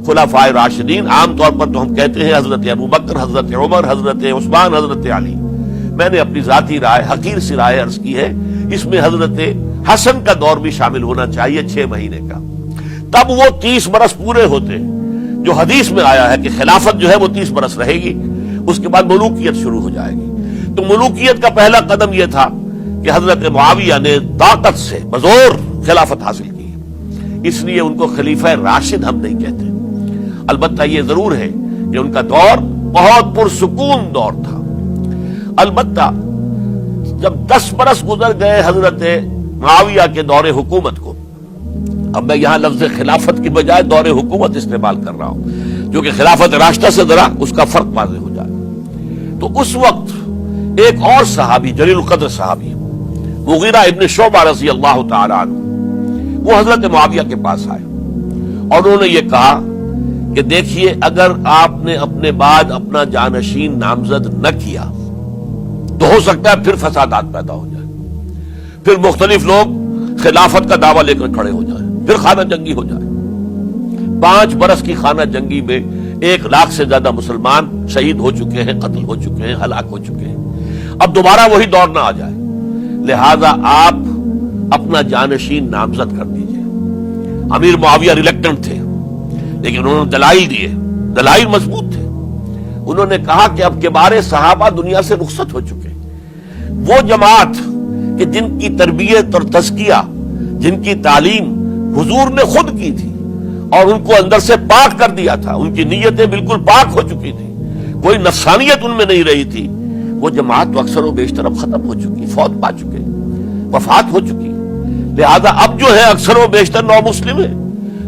خلفائے راشدین، عام طور پر تو ہم کہتے ہیں حضرت ابو بکر، حضرت عمر، حضرت عثمان، حضرت علی. میں نے اپنی ذاتی رائے، حقیر سی رائے عرض کی ہے، اس میں حضرت حسن کا دور بھی شامل ہونا چاہیے 6 مہینے کا. تب وہ 30 برس پورے ہوتے جو حدیث میں آیا ہے کہ خلافت جو ہے وہ 30 برس رہے گی، اس کے بعد ملوکیت شروع ہو جائے گی. تو ملوکیت کا پہلا قدم یہ تھا کہ حضرت معاویہ نے طاقت سے بزور خلافت حاصل کی، اس لیے ان کو خلیفہ راشد ہم نہیں کہتے. البتہ یہ ضرور ہے کہ ان کا دور بہت پرسکون دور تھا. البتہ جب 10 برس گزر گئے حضرت معاویہ کے دور حکومت کو، اب میں یہاں لفظ خلافت کی بجائے دور حکومت استعمال کر رہا ہوں، جو کہ خلافت راشدہ سے ذرا اس کا فرق واضح ہو جائے. تو اس وقت ایک اور صحابی، جلیل القدر صحابی مغیرہ ابن شعبہ رضی اللہ تعالی عنہ، وہ حضرت معاویہ کے پاس آئے اور انہوں نے یہ کہا کہ دیکھیے، اگر آپ نے اپنے بعد اپنا جانشین نامزد نہ کیا تو ہو سکتا ہے پھر فسادات پیدا ہو جائے، پھر مختلف لوگ خلافت کا دعویٰ لے کر کھڑے ہو جائیں، پھر خانہ جنگی ہو جائے. 5 برس کی خانہ جنگی میں 1 لاکھ سے زیادہ مسلمان شہید ہو چکے ہیں، قتل ہو چکے ہیں، ہلاک ہو چکے ہیں. اب دوبارہ وہی دور نہ آ جائے، لہذا آپ اپنا جانشین نامزد کر دیجئے. امیر معاویہ ریلیکٹنٹ تھے، لیکن انہوں نے دلائل دیے، دلائل مضبوط تھے. انہوں نے کہا کہ اب کبار صحابہ دنیا سے رخصت ہو چکے، وہ جماعت کہ جن کی تربیت اور تزکیہ، جن کی تعلیم حضور نے خود کی تھی اور ان کو اندر سے پاک کر دیا تھا، ان کی نیتیں بالکل پاک ہو چکی تھی، کوئی نفسانیت ان میں نہیں رہی تھی، وہ جماعت تو اکثر و بیشتر اب ختم ہو چکی، فوت پا چکے، وفات ہو چکی. لہذا اب جو ہے اکثر و بیشتر نو مسلم ہیں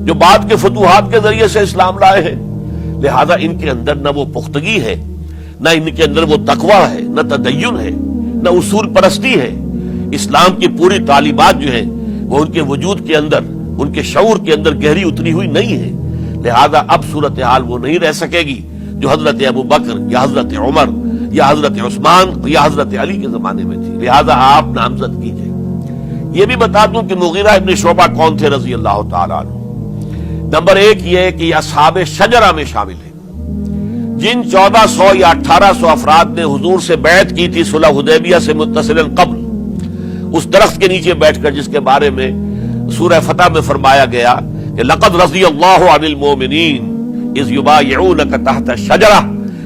جو بعد کے فتوحات کے ذریعے سے اسلام لائے ہیں. لہذا ان کے اندر نہ وہ پختگی ہے، نہ ان کے اندر وہ تقویٰ ہے، نہ تدین ہے، نہ اصول پرستی ہے. اسلام کی پوری تعلیمات جو ہیں وہ ان کے وجود کے اندر، ان کے شعور کے اندر گہری اتری ہوئی نہیں ہے. لہذا اب صورتحال وہ نہیں رہ سکے گی جو حضرت ابو بکر یا حضرت عمر یا حضرت عثمان یا حضرت علی کے زمانے میں تھی. لہذا آپ نامزد کیجئے. یہ بھی بتا دوں کہ مغیرہ ابن شعبہ کون تھے رضی اللہ تعالیٰ عنہ. نمبر 1 یہ ہے کہ یہ اصحاب شجرہ میں شامل ہیں، جن 1400 یا 1800 افراد نے حضور سے بیعت کی تھی صلح حدیبیہ سے متصلاً قبل، اس درخت کے نیچے بیٹھ کر جس کے بارے میں سورہ فتح میں فرمایا گیا کہ لقد رضی اللہ عن المؤمنین اذ یبایعونک تحت الشجرہ.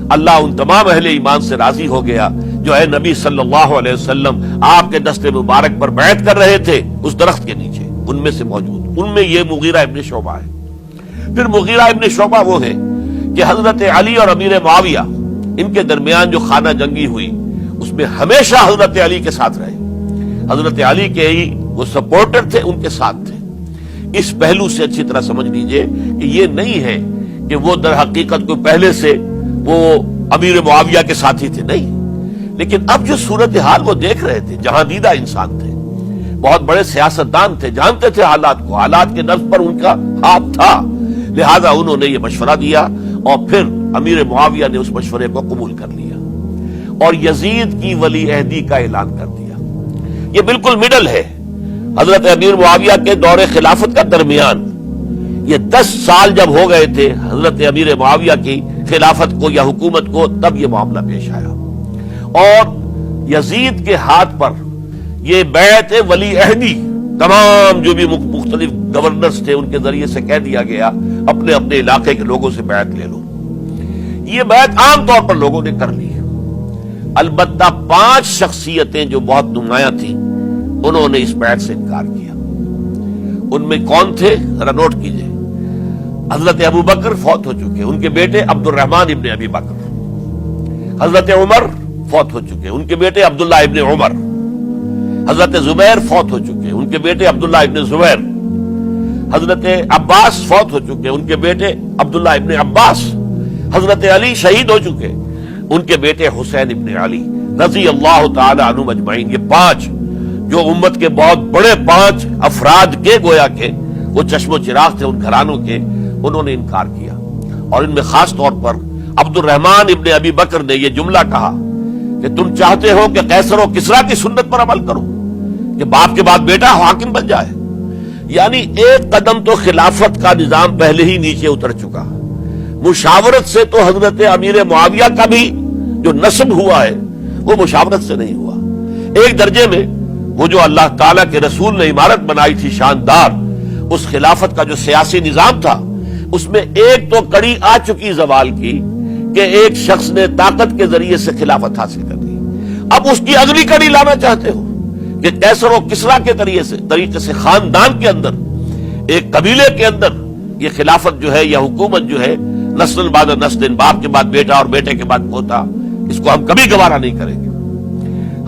اللہ ان تمام اہل ایمان سے راضی ہو گیا جو ہے نبی صلی اللہ علیہ وسلم آپ کے دست مبارک پر بیعت کر رہے تھے اس درخت کے نیچے، ان میں سے موجود، ان میں یہ مغیرہ ابن شعبہ ہے. پھر مغیرہ ابن شعبہ وہ ہے کہ حضرت علی اور امیر معاویہ ان کے درمیان جو خانہ جنگی ہوئی اس میں ہمیشہ حضرت علی کے ساتھ رہے، حضرت علی کے ہی وہ سپورٹر تھے، ان کے ساتھ تھے. اس پہلو سے اچھی طرح سمجھ لیجئے کہ یہ نہیں ہے کہ وہ در حقیقت کو پہلے سے وہ امیر معاویہ کے ساتھی تھے، نہیں. لیکن اب جو صورتحال وہ دیکھ رہے تھے، جہاں دیدہ انسان تھے، بہت بڑے سیاستدان تھے، جانتے تھے حالات کو، حالات کے نبض پر ان کا ہاتھ تھا. لہذا انہوں نے یہ مشورہ دیا اور پھر امیر معاویہ نے اس مشورے کو قبول کر لیا اور یزید کی ولی عہدی کا اعلان کر دیا. یہ بالکل مڈل ہے حضرت امیر معاویہ کے دور خلافت کا درمیان. یہ 10 سال جب ہو گئے تھے حضرت امیر معاویہ کی خلافت کو یا حکومت کو، تب یہ معاملہ پیش آیا اور یزید کے ہاتھ پر یہ بیعت ولی عہدی تمام جو بھی مختلف گورنرز تھے ان کے ذریعے سے کہہ دیا گیا اپنے اپنے علاقے کے لوگوں سے بیعت لے لو. یہ بیعت عام طور پر لوگوں نے کر لی. البتہ 5 شخصیتیں جو بہت نمایاں تھیں انہوں نے اس بیعت سے انکار کیا. ان میں کون تھے ذرا نوٹ کیجئے. حضرت ابو بکر فوت ہو چکے، ان کے بیٹے عبد الرحمن ابن ابی بکر. حضرت عمر فوت ہو چکے، ان کے بیٹے عبداللہ ابن عمر. حضرت زبیر فوت ہو چکے، ان کے بیٹے عبداللہ ابن زبیر. حضرت عباس فوت ہو چکے، ان کے بیٹے عبداللہ ابن عباس. حضرت علی شہید ہو چکے، ان کے بیٹے حسین ابن علی رضی اللہ تعالی عنہم اجمعین. یہ 5 جو امت کے بہت بڑے 5 افراد کے گویا کے وہ چشم و چراغ تھے ان گھرانوں کے، انہوں نے انکار کیا. اور ان میں خاص طور پر عبد الرحمن ابن ابی بکر نے یہ جملہ کہا کہ تم چاہتے ہو کہ قیصر و کسریٰ کی سنت پر عمل کرو کہ باپ کے بعد بیٹا حاکم بن جائے. یعنی ایک قدم تو خلافت کا نظام پہلے ہی نیچے اتر چکا. مشاورت سے تو حضرت امیر معاویہ کا بھی جو نسب ہوا ہے وہ مشاورت سے نہیں ہوا. ایک درجے میں وہ جو اللہ تعالیٰ کے رسول نے عمارت بنائی تھی شاندار، اس خلافت کا جو سیاسی نظام تھا، اس میں ایک تو کڑی آ چکی زوال کی کہ ایک شخص نے طاقت کے ذریعے سے خلافت حاصل کر لی. اب اس کی اگلی کڑی لانا چاہتے ہو کہ کیسر و کسرا کے طریقے سے خاندان کے اندر، ایک قبیلے کے اندر یہ خلافت جو ہے یا حکومت جو ہے نسل بعد نسل، باپ کے بعد بیٹا اور بیٹے کے بعد پوتا، اس کو ہم کبھی گوارا نہیں کریں گے.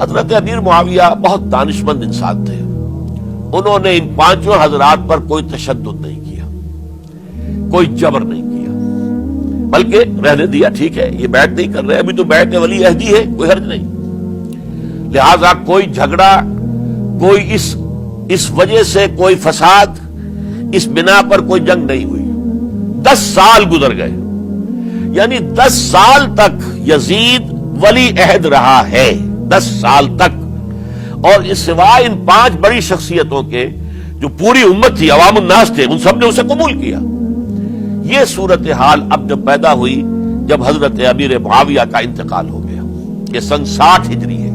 حضرت امیر معاویہ بہت دانشمند انسان تھے. انہوں نے ان پانچوں حضرات پر کوئی تشدد نہیں کیا، کوئی جبر نہیں کیا، بلکہ رہنے دیا. ٹھیک ہے، یہ بیعت نہیں کر رہے، ابھی تو بیعت ولی عہدی ہے، کوئی حرج نہیں. لہذا کوئی جھگڑا، کوئی اس وجہ سے کوئی فساد، اس بنا پر کوئی جنگ نہیں ہوئی. 10 سال گزر گئے، یعنی 10 سال تک یزید ولی عہد رہا ہے. 10 سال تک. اور اس سوائے ان 5 بڑی شخصیتوں کے جو پوری امت تھی، عوام الناس تھے، ان سب نے اسے قبول کیا. یہ صورتحال اب جب پیدا ہوئی جب حضرت امیر معاویہ کا انتقال ہو گیا، یہ سن 60 ہجری ہے.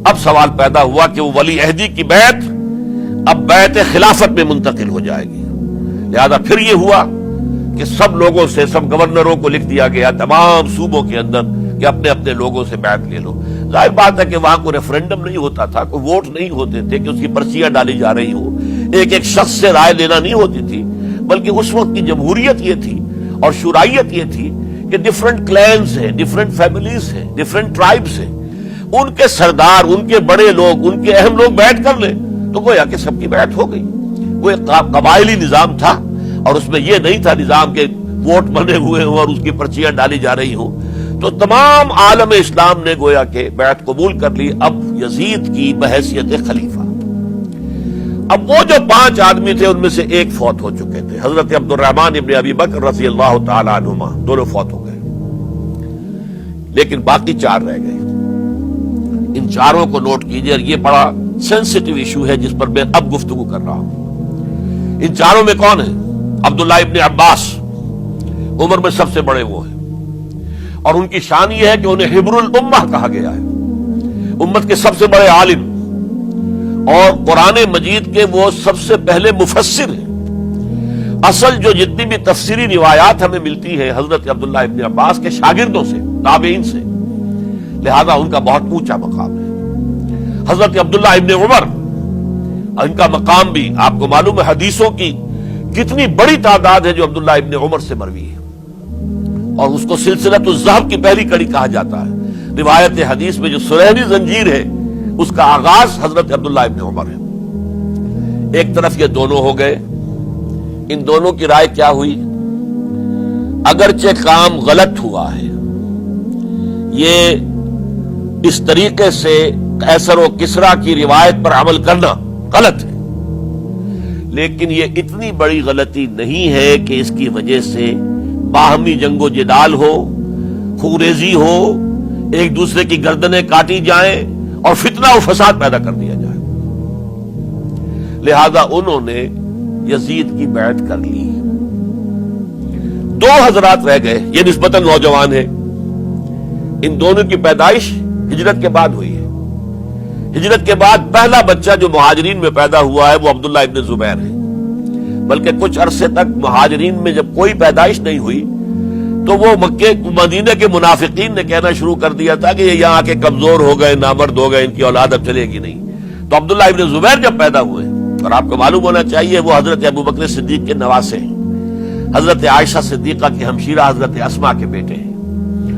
اب سوال پیدا ہوا کہ وہ ولی عہدی کی بیعت اب بیعت خلافت میں منتقل ہو جائے گی. لہذا پھر یہ ہوا کہ سب لوگوں سے، سب گورنروں کو لکھ دیا گیا تمام صوبوں کے اندر کہ اپنے اپنے لوگوں سے بیعت لے لو. ظاہر بات ہے کہ وہاں کوئی ریفرنڈم نہیں ہوتا تھا، کوئی ووٹ نہیں ہوتے تھے کہ اس کی پرچیاں ڈالی جا رہی ہوں، ایک ایک شخص سے رائے لینا نہیں ہوتی تھی، بلکہ اس وقت کی جمہوریت یہ تھی اور شورائیت یہ تھی کہ ڈفرنٹ کلینز ہیں، ڈفرنٹ فیملیز ہیں، ڈفرنٹ ٹرائبز ہیں، ان کے سردار، ان کے بڑے لوگ، ان کے اہم لوگ بیعت کر لیں تو گویا کہ سب کی بیعت ہو گئی. وہ ایک قبائلی نظام تھا اور اس میں یہ نہیں تھا نظام کے ووٹ بنے ہوئے ہوں اور اس کی پرچیاں ڈالی جا رہی ہوں. تو تمام عالم اسلام نے گویا کہ بیعت قبول کر لی اب یزید کی بحیثیت خلیفہ. اب وہ جو 5 آدمی تھے ان میں سے ایک فوت ہو چکے تھے، حضرت عبد الرحمن ابن ابی بکر رضی اللہ تعالی عنہما، دونوں فوت ہو گئے، لیکن باقی 4 رہ گئے. ان 4 کو نوٹ کیجئے، یہ بڑا سینسٹیو ایشو ہے جس پر میں اب گفتگو کر رہا ہوں. ان 4 میں کون ہیں؟ عبداللہ ابن عباس، عمر میں سب سے بڑے وہ ہیں، اور ان کی شان یہ ہے کہ انہیں حبر الامہ کہا گیا ہے، امت کے سب سے بڑے عالم، اور قرآن مجید کے وہ سب سے پہلے مفسر ہیں. اصل جو جتنی بھی تفسیری روایات ہمیں ملتی ہے حضرت عبداللہ ابن عباس کے شاگردوں سے، تابعین سے، لہذا ان کا بہت اونچا مقام ہے. حضرت عبداللہ ابن عمر، ان کا مقام بھی آپ کو معلوم ہے، حدیثوں کی کتنی بڑی تعداد ہے جو عبداللہ ابن عمر سے مروی ہے، اور اس کو سلسلۃ الذہب کی پہلی کڑی کہا جاتا ہے. روایت حدیث میں جو سرہنی زنجیر ہے اس کا آغاز حضرت عبداللہ ابن عمر ہے. ایک طرف یہ دونوں ہو گئے، ان دونوں کی رائے کیا ہوئی؟ اگرچہ کام غلط ہوا ہے، یہ اس طریقے سے قیصر و کسریٰ کی روایت پر عمل کرنا غلط ہے، لیکن یہ اتنی بڑی غلطی نہیں ہے کہ اس کی وجہ سے باہمی جنگ و جدال ہو، خوریزی ہو، ایک دوسرے کی گردنیں کاٹی جائیں اور فتنہ و فساد پیدا کر دیا جائے. لہذا انہوں نے یزید کی بیعت کر لی. 2 حضرات رہ گئے، یہ نسبتاً نوجوان ہیں. ان دونوں کی پیدائش ہجرت کے بعد ہوئی ہے. ہجرت کے بعد پہلا بچہ جو مہاجرین میں پیدا ہوا ہے وہ عبداللہ ابن زبیر ہے. بلکہ کچھ عرصے تک مہاجرین میں جب کوئی پیدائش نہیں ہوئی تو وہ مکے مدینے کے منافقین نے کہنا شروع کر دیا تھا کہ یہ یہاں آ کے کمزور ہو گئے، نامرد ہو گئے، ان کی اولاد اب چلے گی نہیں. تو عبداللہ ابن زبیر جب پیدا ہوئے، اور آپ کو معلوم ہونا چاہیے وہ حضرت ابوبکر صدیق کے نواسے ہیں، حضرت عائشہ صدیقہ کی ہمشیرہ حضرت اسماء کے بیٹے ہیں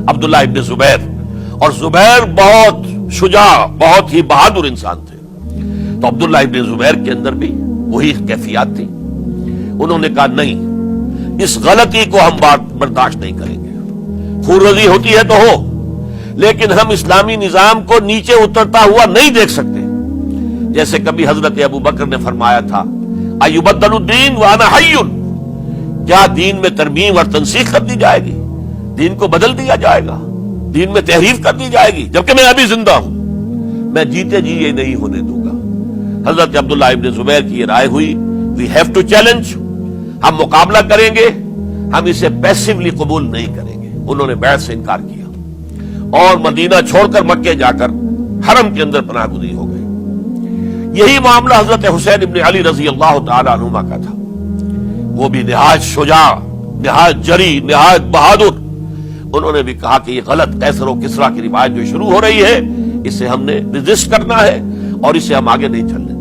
عبداللہ ابن زبیر. اور زبیر بہت شجاع، بہت ہی بہادر انسان تھے. تو عبداللہ ابن زبیر کے اندر بھی وہی کیفیات تھی. انہوں نے کہا نہیں، اس غلطی کو ہم برداشت نہیں کریں گے. خورزی ہوتی ہے تو ہو، لیکن ہم اسلامی نظام کو نیچے اترتا ہوا نہیں دیکھ سکتے. جیسے کبھی حضرت ابوبکر نے فرمایا تھا ایبدل الدین وانا حی، کیا دین میں ترمیم اور تنسیخ کر دی جائے گی؟ دین کو بدل دیا جائے گا، دین میں تحریف کر دی جائے گی جبکہ میں ابھی زندہ ہوں؟ میں جیتے جی یہ نہیں ہونے دوں گا. حضرت عبداللہ ابن زبیر کی یہ رائے ہوئی وی ہیو ٹو چیلنج، ہم مقابلہ کریں گے، ہم اسے پیسیولی قبول نہیں کریں گے۔ انہوں نے بیعت سے انکار کیا اور مدینہ چھوڑ کر مکے جا کر حرم کے اندر پناہ گزین ہو گئے۔ یہی معاملہ حضرت حسین ابن علی رضی اللہ تعالی عنہما کا تھا، وہ بھی نہایت شجاع، نہایت جری، نہایت بہادر۔ انہوں نے بھی کہا کہ یہ غلط قیصر و کسریٰ کی روایت جو شروع ہو رہی ہے، اسے ہم نے ریزسٹ کرنا ہے اور اسے ہم آگے نہیں چلنے